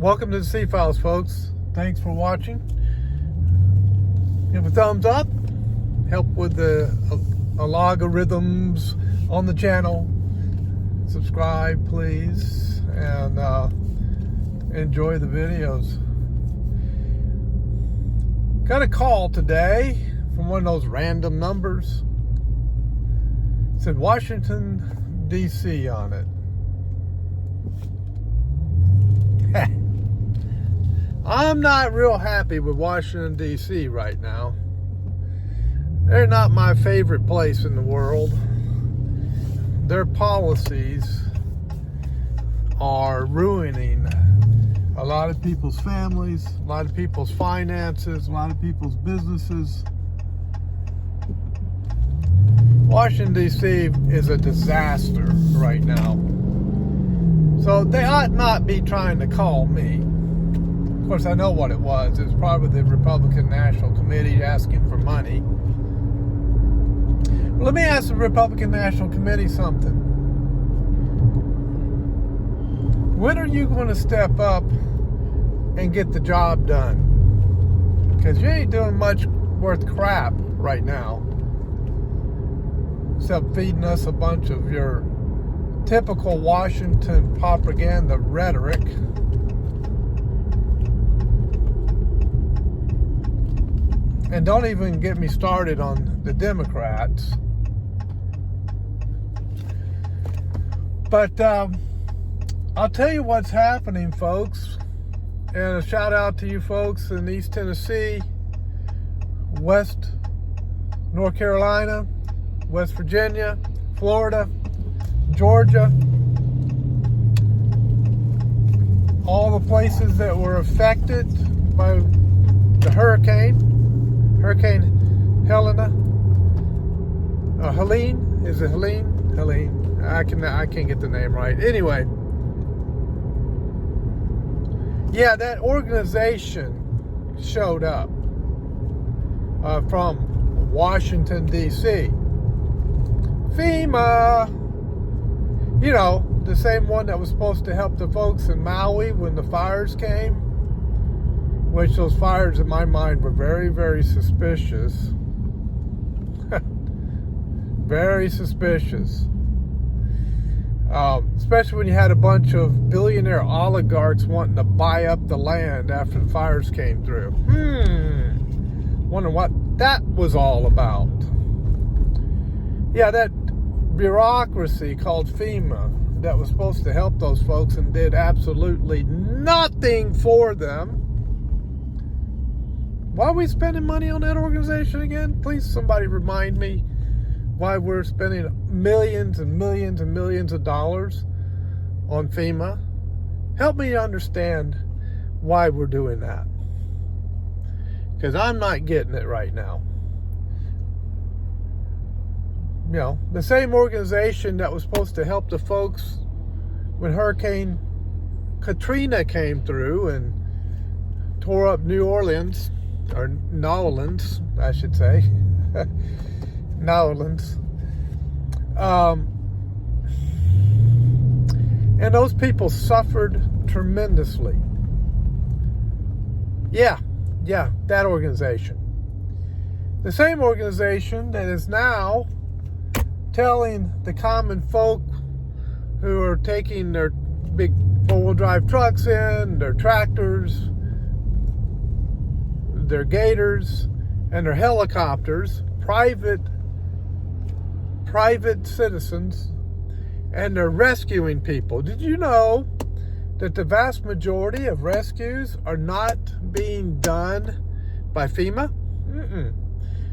Welcome to the C Files, folks. Thanks for watching. Give a thumbs up. Help with the algorithms on the channel. Subscribe, please, and enjoy the videos. Got a call today from one of those random numbers. It said Washington, D.C. on it. I'm not real happy with Washington, D.C. right now. They're not my favorite place in the world. Their policies are ruining a lot of people's families, a lot of people's finances, a lot of people's businesses. Washington, D.C. is a disaster right now. So they ought not be trying to call me. Of course, I know what it was. It was probably the Republican National Committee asking for money. Well, let me ask the Republican National Committee something. When are you going to step up and get the job done? Because you ain't doing much worth crap right now, except feeding us a bunch of your typical Washington propaganda rhetoric. And don't even get me started on the Democrats. But I'll tell you what's happening, folks. And a shout out to you folks in East Tennessee, West North Carolina, West Virginia, Florida, Georgia. All the places that were affected by the Hurricane Helene, is it Helene? Helene. I can't get the name right. Anyway, yeah, that organization showed up from Washington, D.C. FEMA, you know, the same one that was supposed to help the folks in Maui when the fires came. Which those fires, in my mind, were very, very suspicious. Very suspicious. Especially when you had a bunch of billionaire oligarchs wanting to buy up the land after the fires came through. Wonder what that was all about. Yeah, that bureaucracy called FEMA that was supposed to help those folks and did absolutely nothing for them. Why are we spending money on that organization again? Please, somebody remind me why we're spending millions and millions and millions of dollars on FEMA. Help me understand why we're doing that. Because I'm not getting it right now. You know, the same organization that was supposed to help the folks when Hurricane Katrina came through and tore up New Orleans, or New Orleans, I should say. New Orleans. And those people suffered tremendously. Yeah, that organization. The same organization that is now telling the common folk who are taking their big four-wheel drive trucks in, their tractors, their gators, and their helicopters, private citizens, and they're rescuing people. Did you know that the vast majority of rescues are not being done by FEMA?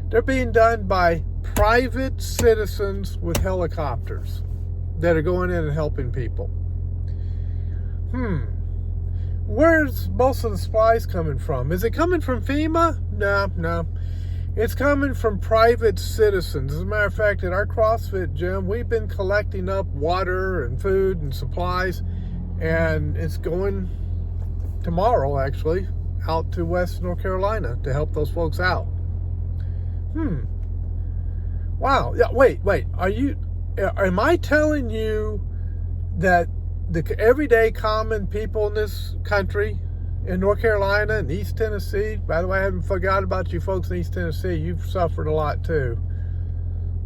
They're being done by private citizens with helicopters that are going in and helping people. Where's most of the supplies coming from? Is it coming from FEMA? No. It's coming from private citizens. As a matter of fact, at our CrossFit gym, we've been collecting up water and food and supplies, and it's going tomorrow, actually, out to West North Carolina to help those folks out. Wow. Yeah, wait. Am I telling you that the everyday common people in this country, in North Carolina and East Tennessee. By the way, I haven't forgot about you folks in East Tennessee. You've suffered a lot too.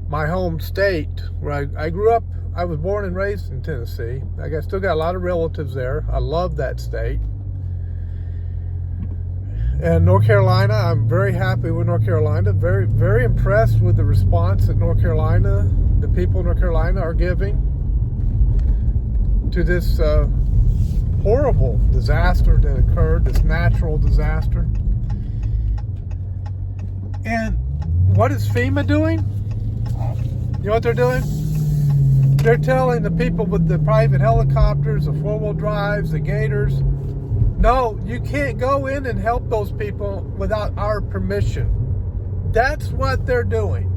My home state, where I grew up, I was born and raised in Tennessee. I still got a lot of relatives there. I love that state. And North Carolina, I'm very happy with North Carolina. Very, very impressed with the response that North Carolina, the people of North Carolina are giving to this horrible disaster that occurred, this natural disaster. And what is FEMA doing? You know what they're doing? They're telling the people with the private helicopters, the four-wheel drives, the gators, no, you can't go in and help those people without our permission. That's what they're doing.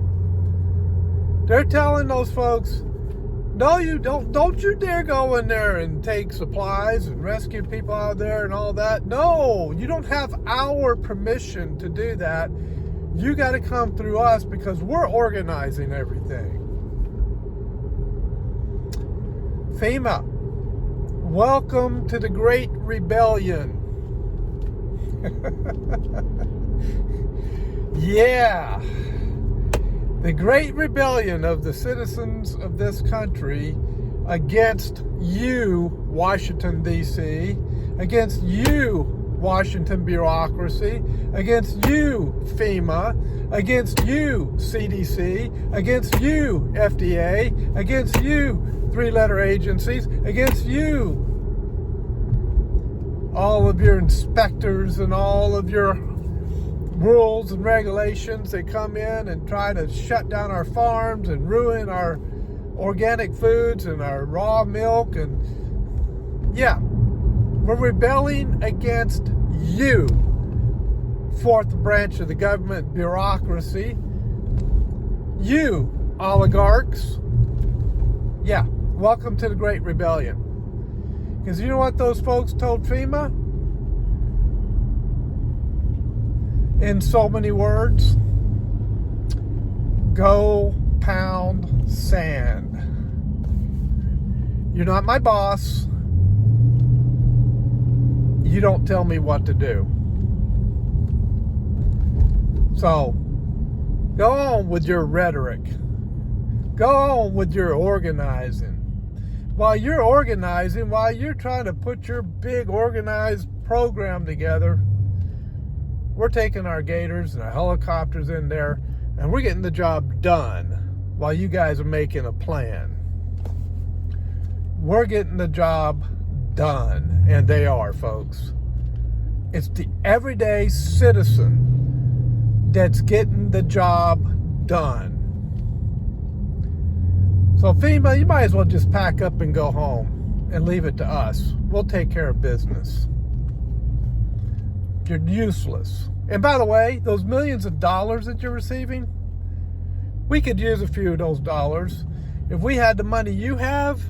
They're telling those folks, no, you don't you dare go in there and take supplies and rescue people out there and all that. No, you don't have our permission to do that. You got to come through us because we're organizing everything. FEMA, welcome to the Great Rebellion. Yeah. The Great Rebellion of the citizens of this country against you, Washington, D.C., against you, Washington bureaucracy, against you, FEMA, against you, CDC, against you, FDA, against you, three-letter agencies, against you, all of your inspectors and all of your rules and regulations that come in and try to shut down our farms and ruin our organic foods and our raw milk. And yeah, we're rebelling against you, fourth branch of the government bureaucracy, you oligarchs. Yeah, welcome to the Great Rebellion. Because you know what those folks told FEMA? In so many words, go pound sand. You're not my boss. You don't tell me what to do. So, go on with your rhetoric. Go on with your organizing. While you're organizing, while you're trying to put your big organized program together, we're taking our gators and our helicopters in there, and we're getting the job done while you guys are making a plan. We're getting the job done, and they are, folks. It's the everyday citizen that's getting the job done. So FEMA, you might as well just pack up and go home and leave it to us. We'll take care of business. You're useless. And by the way, those millions of dollars that you're receiving, we could use a few of those dollars. If we had the money you have,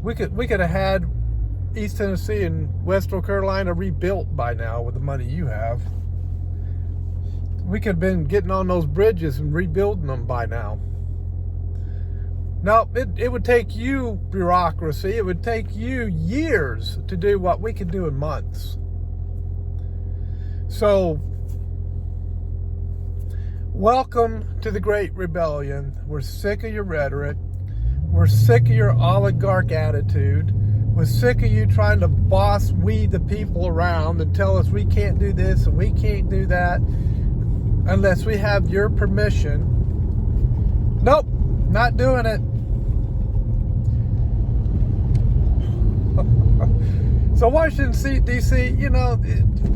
we could have had East Tennessee and West North Carolina rebuilt by now with the money you have. We could have been getting on those bridges and rebuilding them by now. No, it would take you, bureaucracy, it would take you years to do what we could do in months. So, welcome to the Great Rebellion. We're sick of your rhetoric. We're sick of your oligarch attitude. We're sick of you trying to boss we the people around and tell us we can't do this and we can't do that unless we have your permission. Nope, not doing it. So Washington, D.C.,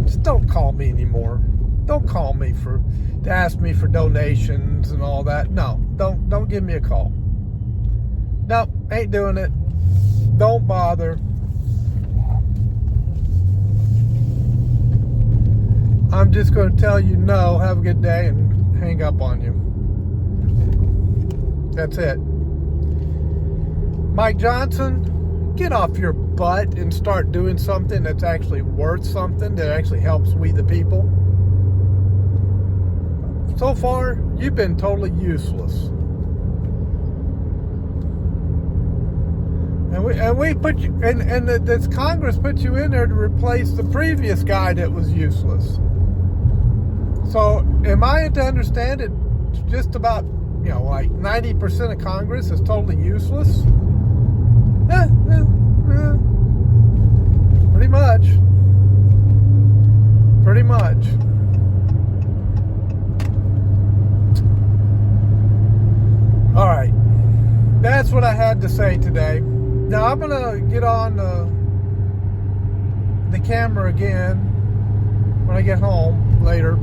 just don't call me anymore. Don't call me to ask me for donations and all that. No, don't give me a call. No, ain't doing it. Don't bother. I'm just going to tell you no, have a good day, and hang up on you. That's it. Mike Johnson, get off your butt and start doing something that's actually worth something, that actually helps we the people. So far, you've been totally useless. And we put you, and this Congress put you in there to replace the previous guy that was useless. So am I to understand it? Just about, like 90% of Congress is totally useless? Pretty much. Pretty much. All right. That's what I had to say today. Now I'm going to get on the camera again when I get home later.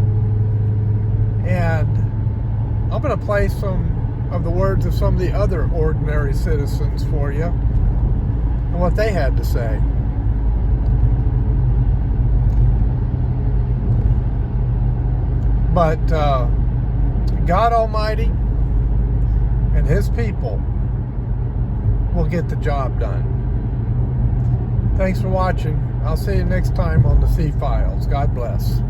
And I'm going to play some of the words of some of the other ordinary citizens for you and what they had to say. But God Almighty and His people will get the job done. Thanks for watching. I'll see you next time on the C-Files. God bless.